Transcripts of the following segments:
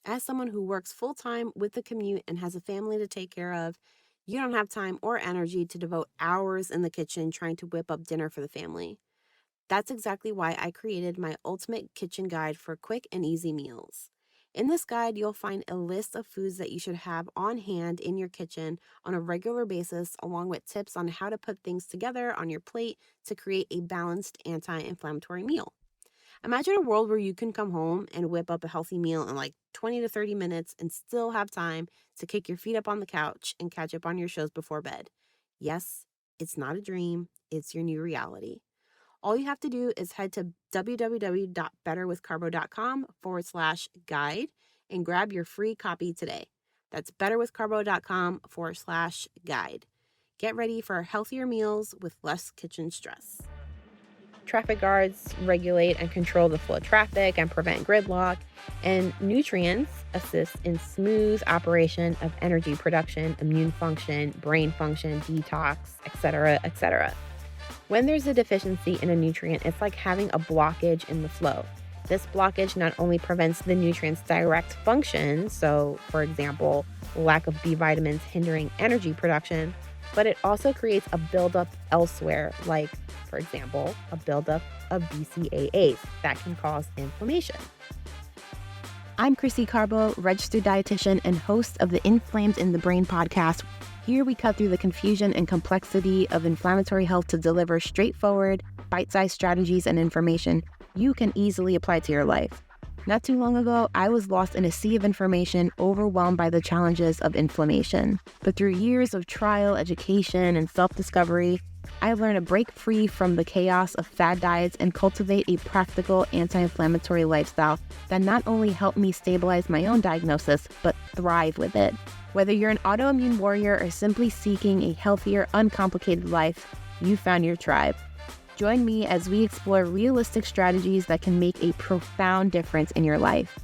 As someone who works full time with the commute and has a family to take care of, you don't have time or energy to devote hours in the kitchen trying to whip up dinner for the family. That's exactly why I created my ultimate kitchen guide for quick and easy meals. In this guide, you'll find a list of foods that you should have on hand in your kitchen on a regular basis, along with tips on how to put things together on your plate to create a balanced anti inflammatory meal. Imagine a world where you can come home and whip up a healthy meal in like 20 to 30 minutes and still have time to kick your feet up on the couch and catch up on your shows before bed. Yes, it's not a dream, it's your new reality. All you have to do is head to www.betterwithcarbo.com/guide and grab your free copy today. That's betterwithcarbo.com/guide. Get ready for healthier meals with less kitchen stress. Traffic guards regulate and control the flow of traffic and prevent gridlock, and nutrients assist in smooth operation of energy production, immune function, brain function, detox, etc., etc. When there's a deficiency in a nutrient, it's like having a blockage in the flow. This blockage not only prevents the nutrient's direct function, so for example, lack of B vitamins hindering energy production, but it also creates a buildup elsewhere, like, for example, a buildup of BCAAs that can cause inflammation. I'm Krissy, registered dietitian and host of the Inflamed in the Brain podcast. Here we cut through the confusion and complexity of inflammatory health to deliver straightforward, bite-sized strategies and information you can easily apply to your life. Not too long ago, I was lost in a sea of information, overwhelmed by the challenges of inflammation. But through years of trial, education, and self-discovery, I learned to break free from the chaos of fad diets and cultivate a practical anti-inflammatory lifestyle that not only helped me stabilize my own diagnosis, but thrive with it. Whether you're an autoimmune warrior or simply seeking a healthier, uncomplicated life, you found your tribe. Join me as we explore realistic strategies that can make a profound difference in your life.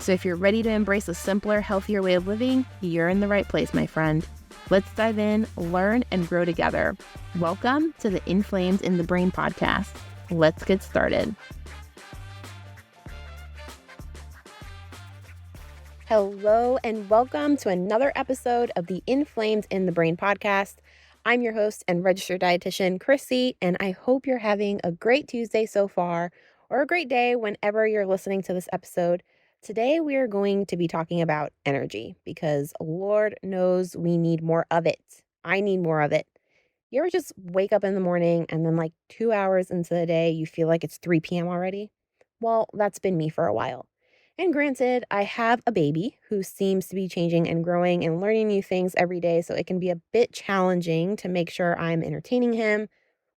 So if you're ready to embrace a simpler, healthier way of living, you're in the right place, my friend. Let's dive in, learn, and grow together. Welcome to the Inflamed in the Brain podcast. Let's get started. Hello, and welcome to another episode of the Inflamed in the Brain podcast. I'm your host and registered dietitian, Krissy, and I hope you're having a great Tuesday so far, or a great day whenever you're listening to this episode. Today, we are going to be talking about energy because Lord knows we need more of it. I need more of it. You ever just wake up in the morning and then like 2 hours into the day, you feel like it's 3 p.m. already? Well, that's been me for a while. And granted, I have a baby who seems to be changing and growing and learning new things every day, so it can be a bit challenging to make sure I'm entertaining him,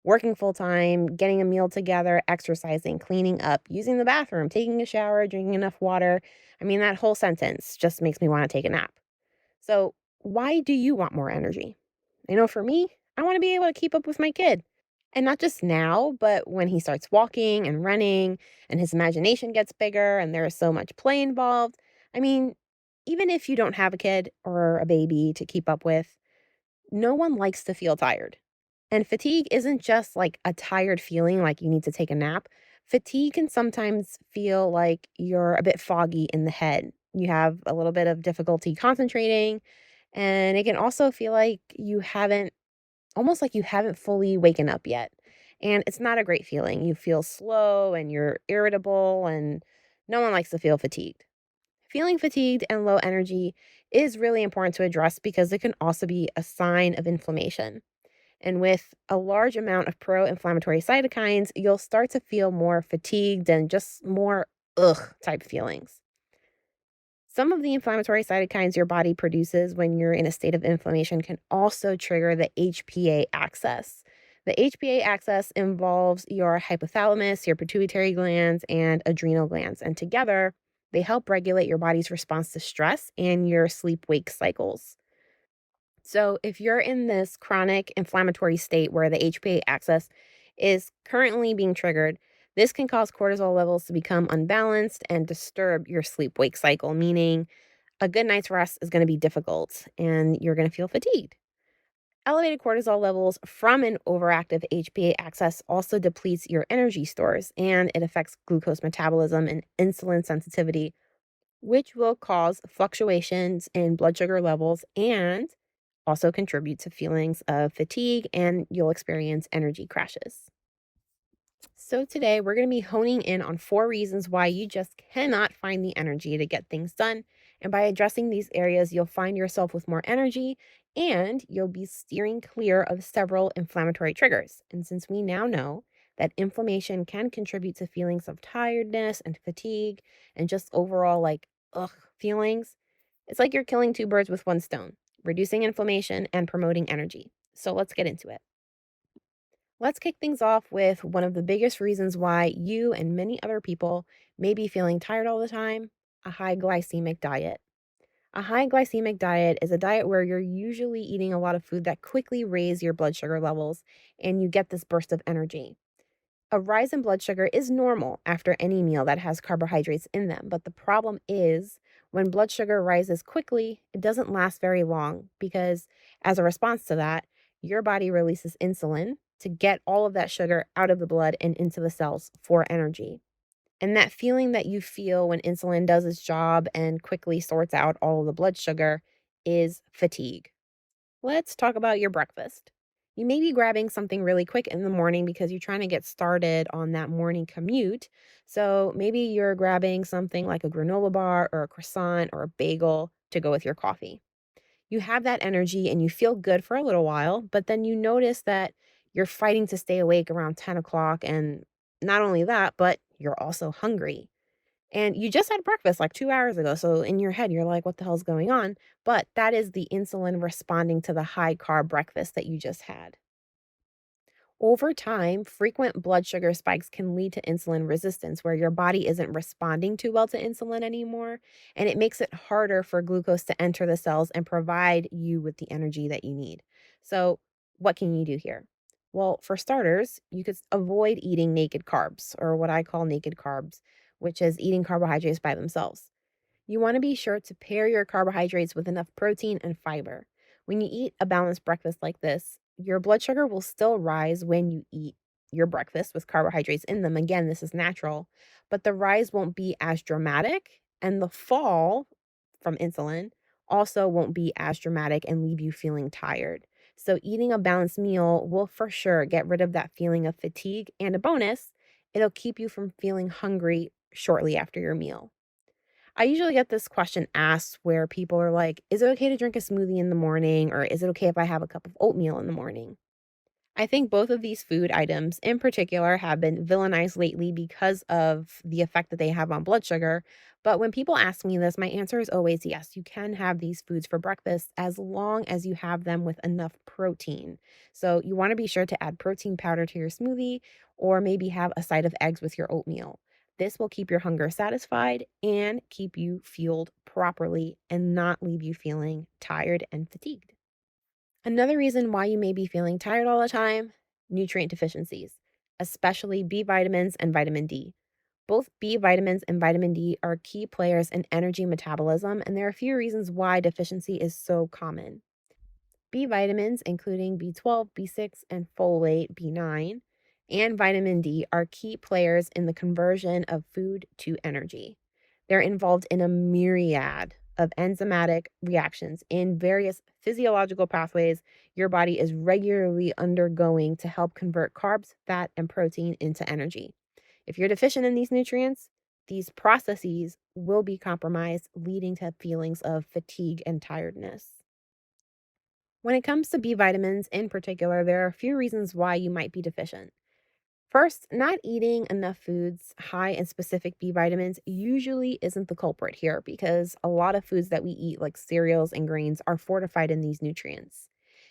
working full time, getting a meal together, exercising, cleaning up, using the bathroom, taking a shower, drinking enough water. I mean, that whole sentence just makes me want to take a nap. So, why do you want more energy? I know for me, I want to be able to keep up with my kid. And not just now, but when he starts walking and running and his imagination gets bigger and there is so much play involved. I mean, even if you don't have a kid or a baby to keep up with, no one likes to feel tired. And fatigue isn't just like a tired feeling like you need to take a nap. Fatigue can sometimes feel like you're a bit foggy in the head. You have a little bit of difficulty concentrating, and it can also feel like almost like you haven't fully waken up yet. And it's not a great feeling. You feel slow and you're irritable, and no one likes to feel fatigued. Feeling fatigued and low energy is really important to address because it can also be a sign of inflammation. And with a large amount of pro inflammatory cytokines, you'll start to feel more fatigued and just more ugh type feelings. Some of the inflammatory cytokines your body produces when you're in a state of inflammation can also trigger the HPA axis. The HPA axis involves your hypothalamus, your pituitary glands, and adrenal glands. And together, they help regulate your body's response to stress and your sleep wake cycles. So, if you're in this chronic inflammatory state where the HPA axis is currently being triggered, this can cause cortisol levels to become unbalanced and disturb your sleep wake cycle, meaning a good night's rest is going to be difficult and you're going to feel fatigued. Elevated cortisol levels from an overactive HPA axis also depletes your energy stores, and it affects glucose metabolism and insulin sensitivity, which will cause fluctuations in blood sugar levels and also contribute to feelings of fatigue, and you'll experience energy crashes. So, today we're going to be honing in on 4 reasons why you just cannot find the energy to get things done. And by addressing these areas, you'll find yourself with more energy and you'll be steering clear of several inflammatory triggers. And since we now know that inflammation can contribute to feelings of tiredness and fatigue and just overall feelings, it's like you're killing two birds with one stone, reducing inflammation and promoting energy. So, let's get into it. Let's kick things off with one of the biggest reasons why you and many other people may be feeling tired all the time: a high glycemic diet. A high glycemic diet is a diet where you're usually eating a lot of food that quickly raise your blood sugar levels and you get this burst of energy. A rise in blood sugar is normal after any meal that has carbohydrates in them, but the problem is when blood sugar rises quickly, it doesn't last very long because, as a response to that, your body releases insulin to get all of that sugar out of the blood and into the cells for energy. And that feeling that you feel when insulin does its job and quickly sorts out all of the blood sugar is fatigue. Let's talk about your breakfast. You may be grabbing something really quick in the morning because you're trying to get started on that morning commute. So maybe you're grabbing something like a granola bar or a croissant or a bagel to go with your coffee. You have that energy and you feel good for a little while, but then you notice that you're fighting to stay awake around 10 o'clock. And not only that, but you're also hungry. And you just had breakfast like 2 hours ago, so in your head, you're like, "What the hell's going on?" But that is the insulin responding to the high carb breakfast that you just had. Over time, frequent blood sugar spikes can lead to insulin resistance, where your body isn't responding too well to insulin anymore, and it makes it harder for glucose to enter the cells and provide you with the energy that you need. So, what can you do here? Well, for starters, you could avoid eating naked carbs, or what I call naked carbs, which is eating carbohydrates by themselves. You want to be sure to pair your carbohydrates with enough protein and fiber. When you eat a balanced breakfast like this, your blood sugar will still rise when you eat your breakfast with carbohydrates in them. Again, this is natural, but the rise won't be as dramatic, and the fall from insulin also won't be as dramatic and leave you feeling tired. So, eating a balanced meal will for sure get rid of that feeling of fatigue, and a bonus, it'll keep you from feeling hungry shortly after your meal. I usually get this question asked where people are like, "Is it okay to drink a smoothie in the morning? Or is it okay if I have a cup of oatmeal in the morning?" I think both of these food items in particular have been villainized lately because of the effect that they have on blood sugar. But when people ask me this, my answer is always yes. You can have these foods for breakfast as long as you have them with enough protein. So you want to be sure to add protein powder to your smoothie or maybe have a side of eggs with your oatmeal. This will keep your hunger satisfied and keep you fueled properly and not leave you feeling tired and fatigued. Another reason why you may be feeling tired all the time: nutrient deficiencies, especially B vitamins and vitamin D. Both B vitamins and vitamin D are key players in energy metabolism, and there are a few reasons why deficiency is so common. B vitamins, including B12, B6, and folate, B9, and vitamin D, are key players in the conversion of food to energy. They're involved in a myriad of enzymatic reactions in various physiological pathways your body is regularly undergoing to help convert carbs, fat, and protein into energy. If you're deficient in these nutrients, these processes will be compromised, leading to feelings of fatigue and tiredness. When it comes to B vitamins in particular, there are a few reasons why you might be deficient. First, not eating enough foods high in specific B vitamins usually isn't the culprit here because a lot of foods that we eat, like cereals and grains, are fortified in these nutrients.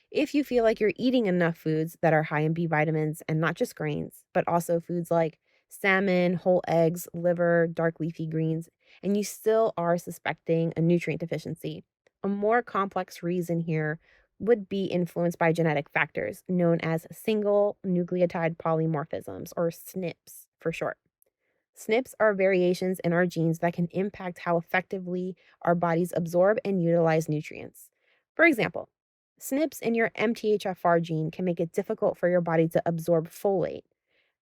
If you feel like you're eating enough foods that are high in B vitamins, and not just grains, but also foods like salmon, whole eggs, liver, dark leafy greens, and you still are suspecting a nutrient deficiency, a more complex reason here would be influenced by genetic factors known as single nucleotide polymorphisms, or SNPs for short. SNPs are variations in our genes that can impact how effectively our bodies absorb and utilize nutrients. For example, SNPs in your MTHFR gene can make it difficult for your body to absorb folate.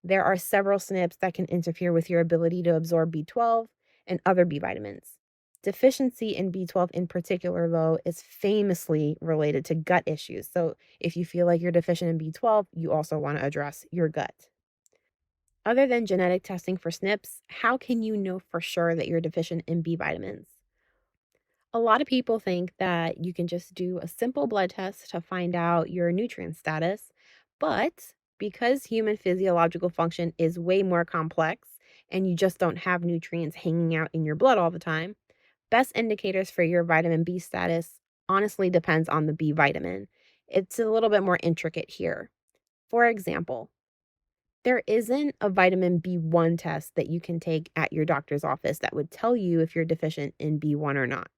There are several SNPs that can interfere with your ability to absorb B12 and other B vitamins. Deficiency in B12 in particular, though, is famously related to gut issues. So if you feel like you're deficient in B12, you also want to address your gut. Other than genetic testing for SNPs, how can you know for sure that you're deficient in B vitamins? A lot of people think that you can just do a simple blood test to find out your nutrient status, but because human physiological function is way more complex and you just don't have nutrients hanging out in your blood all the time, best indicators for your vitamin B status honestly depends on the B vitamin. It's a little bit more intricate here. For example, there isn't a vitamin B1 test that you can take at your doctor's office that would tell you if you're deficient in B1 or not.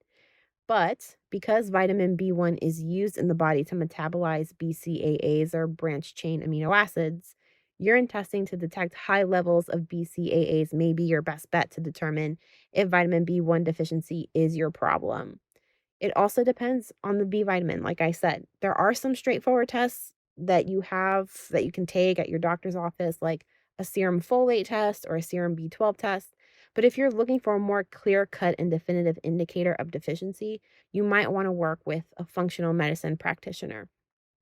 But because vitamin B1 is used in the body to metabolize BCAAs or branch chain amino acids, urine testing to detect high levels of BCAAs may be your best bet to determine if vitamin B1 deficiency is your problem. It also depends on the B vitamin. Like I said, there are some straightforward tests that you have that you can take at your doctor's office, like a serum folate test or a serum B12 test. But if you're looking for a more clear cut and definitive indicator of deficiency, you might want to work with a functional medicine practitioner.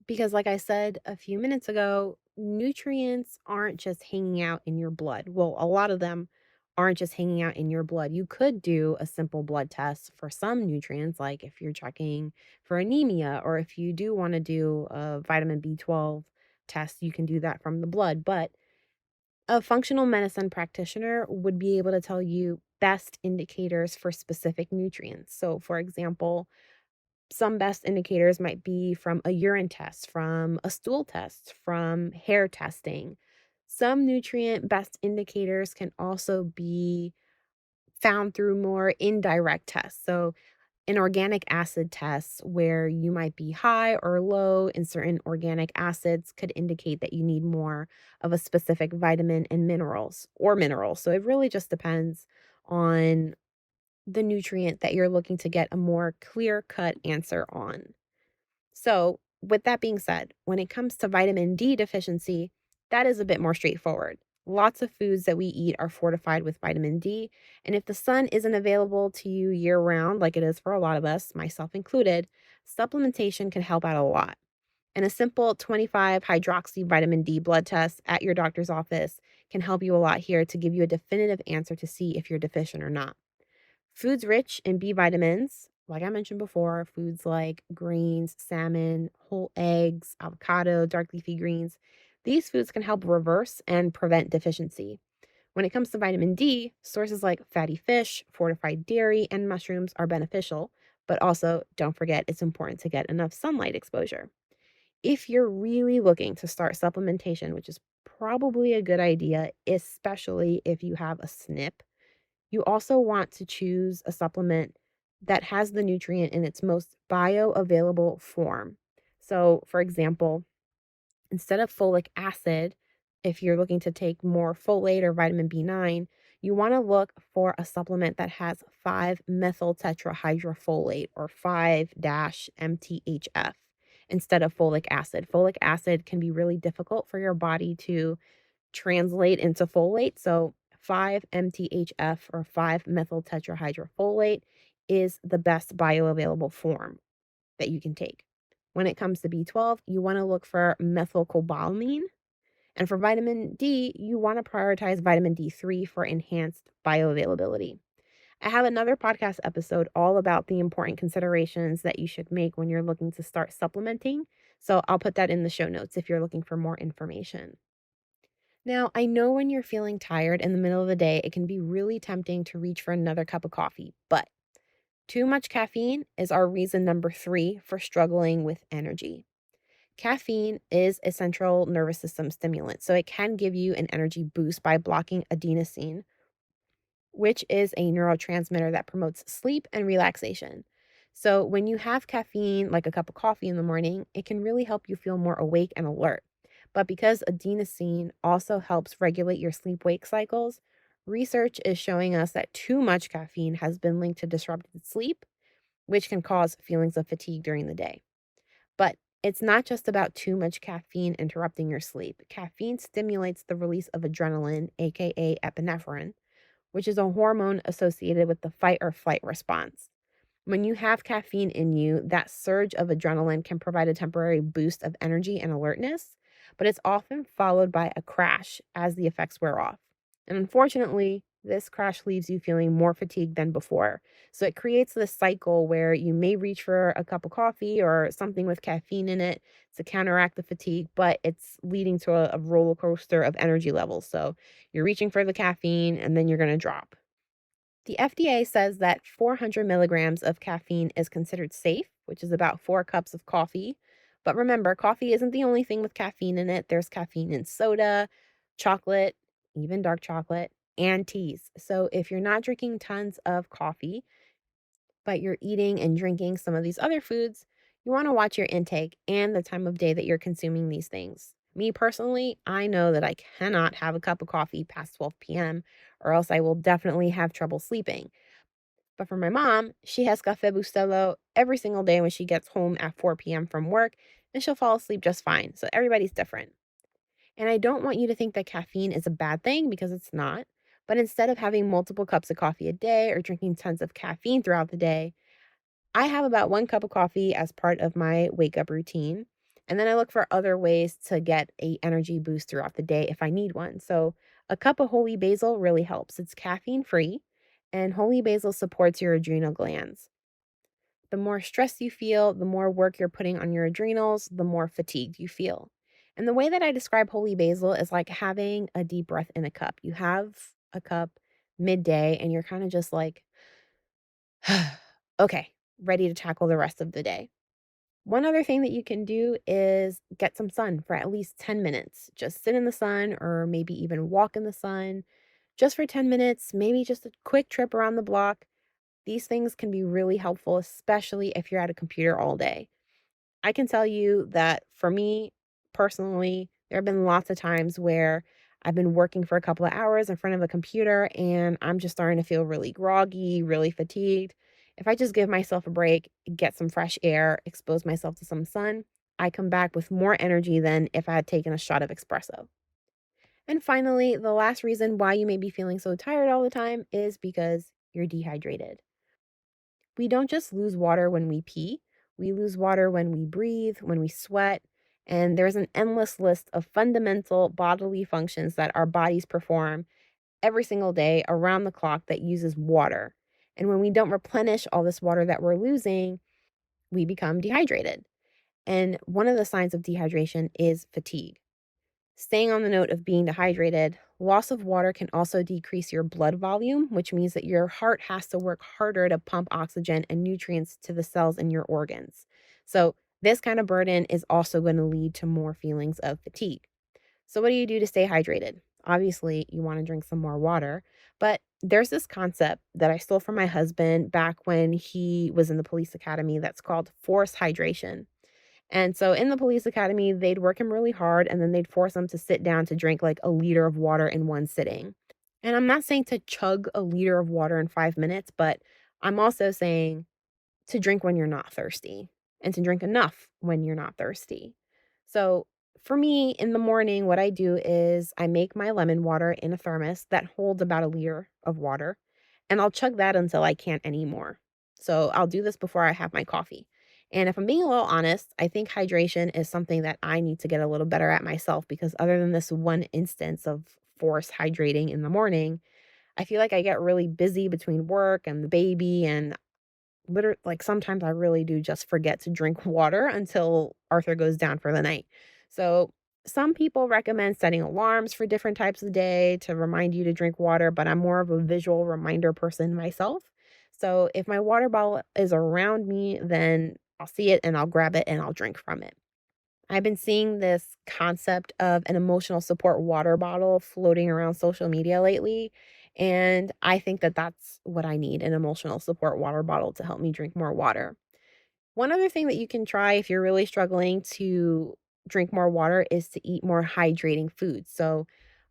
Because, like I said a few minutes ago, nutrients aren't just hanging out in your blood. Well, a lot of them aren't just hanging out in your blood. You could do a simple blood test for some nutrients, like if you're checking for anemia, or if you do want to do a vitamin B12 test, you can do that from the blood. But a functional medicine practitioner would be able to tell you best indicators for specific nutrients. So, for example, some best indicators might be from a urine test, from a stool test, from hair testing. Some nutrient best indicators can also be found through more indirect tests. So, an organic acid test where you might be high or low in certain organic acids could indicate that you need more of a specific vitamin and minerals or minerals. So, it really just depends on the nutrient that you're looking to get a more clear cut answer on. So, with that being said, when it comes to vitamin D deficiency, that is a bit more straightforward. Lots of foods that we eat are fortified with vitamin D, and if the sun isn't available to you year round, like it is for a lot of us, myself included, supplementation can help out a lot. And a simple 25 hydroxy vitamin D blood test at your doctor's office can help you a lot here to give you a definitive answer to see if you're deficient or not. Foods rich in B vitamins, like I mentioned before, foods like greens, salmon, whole eggs, avocado, dark leafy greens, these foods can help reverse and prevent deficiency. When it comes to vitamin D, sources like fatty fish, fortified dairy, and mushrooms are beneficial, but also don't forget it's important to get enough sunlight exposure. If you're really looking to start supplementation, which is probably a good idea, especially if you have a SNP, you also want to choose a supplement that has the nutrient in its most bioavailable form. So, for example, instead of folic acid, if you're looking to take more folate or vitamin B9, you want to look for a supplement that has 5-methyl tetrahydrofolate or 5-MTHF instead of folic acid. Folic acid can be really difficult for your body to translate into folate. So 5-MTHF or 5-methyl tetrahydrofolate is the best bioavailable form that you can take. When it comes to B12, you want to look for methylcobalamin. And for vitamin D, you want to prioritize vitamin D3 for enhanced bioavailability. I have another podcast episode all about the important considerations that you should make when you're looking to start supplementing. So I'll put that in the show notes if you're looking for more information. Now, I know when you're feeling tired in the middle of the day, it can be really tempting to reach for another cup of coffee, but too much caffeine is our reason number 3 for struggling with energy. Caffeine is a central nervous system stimulant, so it can give you an energy boost by blocking adenosine, which is a neurotransmitter that promotes sleep and relaxation. So, when you have caffeine, like a cup of coffee in the morning, it can really help you feel more awake and alert. But because adenosine also helps regulate your sleep wake cycles, research is showing us that too much caffeine has been linked to disrupted sleep, which can cause feelings of fatigue during the day. But it's not just about too much caffeine interrupting your sleep. Caffeine stimulates the release of adrenaline, aka epinephrine, which is a hormone associated with the fight or flight response. When you have caffeine in you, that surge of adrenaline can provide a temporary boost of energy and alertness, but it's often followed by a crash as the effects wear off. And unfortunately, this crash leaves you feeling more fatigued than before. So it creates this cycle where you may reach for a cup of coffee or something with caffeine in it to counteract the fatigue, but it's leading to a roller coaster of energy levels. So you're reaching for the caffeine and then you're going to drop. The FDA says that 400 milligrams of caffeine is considered safe, which is about 4 cups of coffee. But remember, coffee isn't the only thing with caffeine in it. There's caffeine in soda, chocolate, even dark chocolate, and teas. So if you're not drinking tons of coffee, but you're eating and drinking some of these other foods, you want to watch your intake and the time of day that you're consuming these things. Me personally, I know that I cannot have a cup of coffee past 12 p.m., or else I will definitely have trouble sleeping. But for my mom, she has Café Bustelo every single day when she gets home at 4 p.m. from work, and she'll fall asleep just fine. So everybody's different. And I don't want you to think that caffeine is a bad thing because it's not. But instead of having multiple cups of coffee a day or drinking tons of caffeine throughout the day, I have about 1 cup of coffee as part of my wake up routine. And then I look for other ways to get a energy boost throughout the day if I need one. So a cup of holy basil really helps. It's caffeine free, and holy basil supports your adrenal glands. The more stress you feel, the more work you're putting on your adrenals, the more fatigued you feel. And the way that I describe holy basil is like having a deep breath in a cup. You have a cup midday and you're kind of just like, okay, ready to tackle the rest of the day. One other thing that you can do is get some sun for at least 10 minutes. Just sit in the sun or maybe even walk in the sun just for 10 minutes, maybe just a quick trip around the block. These things can be really helpful, especially if you're at a computer all day. I can tell you that for me personally, there have been lots of times where I've been working for a couple of hours in front of a computer and I'm just starting to feel really groggy, really fatigued. If I just give myself a break, get some fresh air, expose myself to some sun, I come back with more energy than if I had taken a shot of espresso. And finally, the last reason why you may be feeling so tired all the time is because you're dehydrated. We don't just lose water when we pee, we lose water when we breathe, when we sweat, and there's an endless list of fundamental bodily functions that our bodies perform every single day around the clock that uses water. And when we don't replenish all this water that we're losing, we become dehydrated. And one of the signs of dehydration is fatigue. Staying on the note of being dehydrated, loss of water can also decrease your blood volume, which means that your heart has to work harder to pump oxygen and nutrients to the cells in your organs. So, this kind of burden is also going to lead to more feelings of fatigue. So, what do you do to stay hydrated? Obviously, you want to drink some more water, but there's this concept that I stole from my husband back when he was in the police academy that's called forced hydration. And so in the police academy, they'd work him really hard and then they'd force him to sit down to drink like a liter of water in one sitting. And I'm not saying to chug a liter of water in 5 minutes, but I'm also saying to drink when you're not thirsty and to drink enough when you're not thirsty. So for me in the morning, what I do is I make my lemon water in a thermos that holds about a liter of water, and I'll chug that until I can't anymore. So I'll do this before I have my coffee. And if I'm being a little honest, I think hydration is something that I need to get a little better at myself because other than this one instance of forced hydrating in the morning, I feel like I get really busy between work and the baby and literally, like, sometimes I really do just forget to drink water until Arthur goes down for the night. So, some people recommend setting alarms for different types of day to remind you to drink water, but I'm more of a visual reminder person myself. So, if my water bottle is around me, then I'll see it and I'll grab it and I'll drink from it. I've been seeing this concept of an emotional support water bottle floating around social media lately. And I think that that's what I need, an emotional support water bottle to help me drink more water. One other thing that you can try if you're really struggling to drink more water is to eat more hydrating foods. So,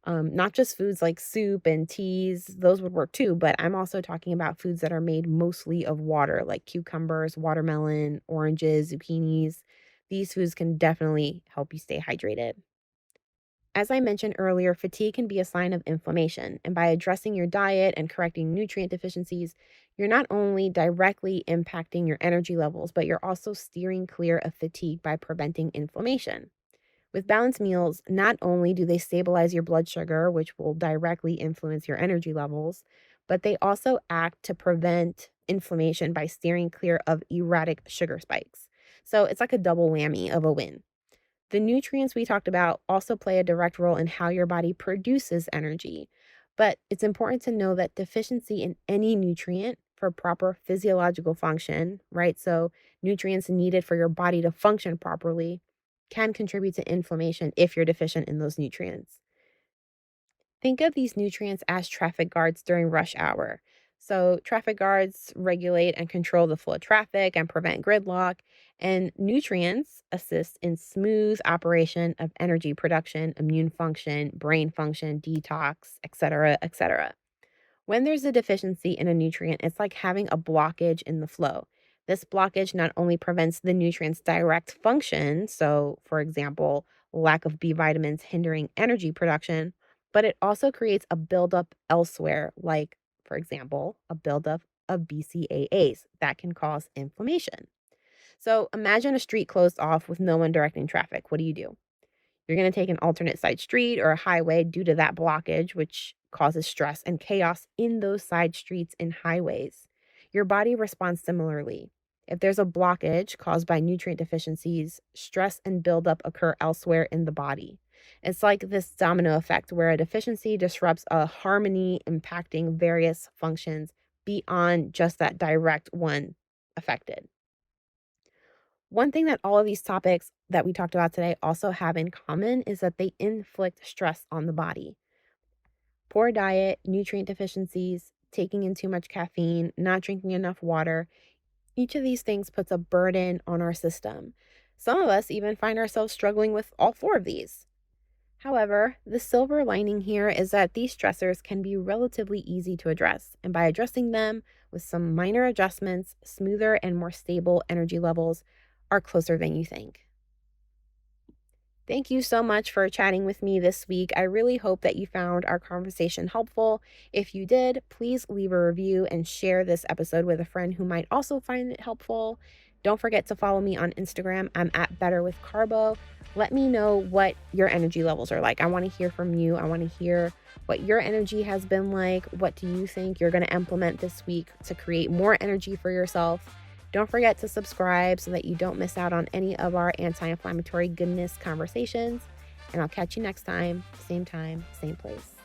not just foods like soup and teas, those would work too, but I'm also talking about foods that are made mostly of water, like cucumbers, watermelon, oranges, zucchinis. These foods can definitely help you stay hydrated. As I mentioned earlier, fatigue can be a sign of inflammation, and by addressing your diet and correcting nutrient deficiencies, you're not only directly impacting your energy levels, but you're also steering clear of fatigue by preventing inflammation. With balanced meals, not only do they stabilize your blood sugar, which will directly influence your energy levels, but they also act to prevent inflammation by steering clear of erratic sugar spikes. So it's like a double whammy of a win. The nutrients we talked about also play a direct role in how your body produces energy. But it's important to know that deficiency in any nutrient for proper physiological function, right? So, nutrients needed for your body to function properly can contribute to inflammation if you're deficient in those nutrients. Think of these nutrients as traffic guards during rush hour. So, traffic guards regulate and control the flow of traffic and prevent gridlock, and nutrients assist in smooth operation of energy production, immune function, brain function, detox, etc., etc. When there's a deficiency in a nutrient, it's like having a blockage in the flow. This blockage not only prevents the nutrient's direct function, so for example, lack of B vitamins hindering energy production, but it also creates a buildup elsewhere, like, for example, a buildup of BCAAs that can cause inflammation. So imagine a street closed off with no one directing traffic. What do? You're going to take an alternate side street or a highway due to that blockage, which causes stress and chaos in those side streets and highways. Your body responds similarly. If there's a blockage caused by nutrient deficiencies, stress and buildup occur elsewhere in the body. It's like this domino effect where a deficiency disrupts a harmony impacting various functions beyond just that direct one affected. One thing that all of these topics that we talked about today also have in common is that they inflict stress on the body. Poor diet, nutrient deficiencies, taking in too much caffeine, not drinking enough water, each of these things puts a burden on our system. Some of us even find ourselves struggling with all four of these. However, the silver lining here is that these stressors can be relatively easy to address, and by addressing them with some minor adjustments, smoother and more stable energy levels are closer than you think. Thank you so much for chatting with me this week. I really hope that you found our conversation helpful. If you did, please leave a review and share this episode with a friend who might also find it helpful. Don't forget to follow me on Instagram. I'm at Better with Carbo. Let me know what your energy levels are like. I want to hear from you. I want to hear what your energy has been like. What do you think you're going to implement this week to create more energy for yourself? Don't forget to subscribe so that you don't miss out on any of our anti-inflammatory goodness conversations. And I'll catch you next time, same place.